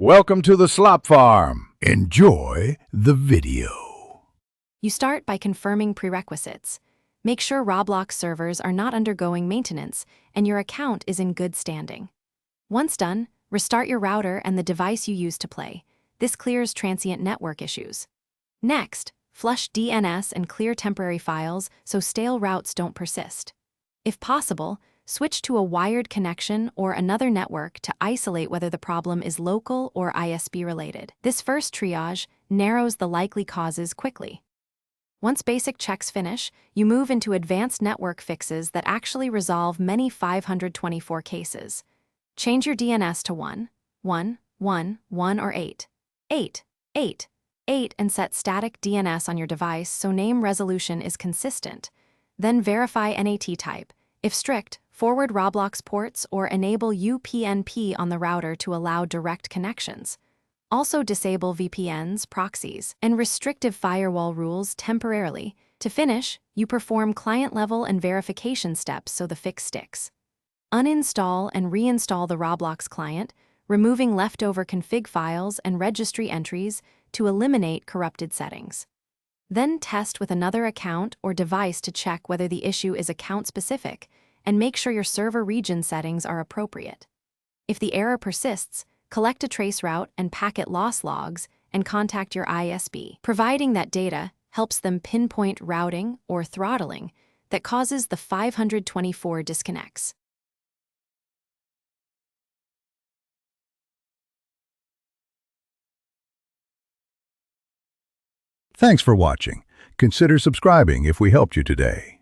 Welcome to the Slop Farm. Enjoy the video. You start by confirming prerequisites. Make sure Roblox servers are not undergoing maintenance and your account is in good standing. Once done, restart your router and the device you use to play. This clears transient network issues. Next, flush DNS and clear temporary files so stale routes don't persist. If possible, switch to a wired connection or another network to isolate whether the problem is local or ISP related. This first triage narrows the likely causes quickly. Once basic checks finish, you move into advanced network fixes that actually resolve many 524 cases. Change your DNS to 1, 1, 1, 1 or 8, 8, 8, 8 and set static DNS on your device so name resolution is consistent. Then verify NAT type. If strict, forward Roblox ports or enable UPnP on the router to allow direct connections. Also disable VPNs, proxies, and restrictive firewall rules temporarily. To finish, you perform client-level and verification steps so the fix sticks. Uninstall and reinstall the Roblox client, removing leftover config files and registry entries to eliminate corrupted settings. Then test with another account or device to check whether the issue is account-specific and make sure your server region settings are appropriate. If the error persists, collect a traceroute and packet loss logs and contact your ISP. Providing that data helps them pinpoint routing or throttling that causes the 524 disconnects. Thanks for watching. Consider subscribing if we helped you today.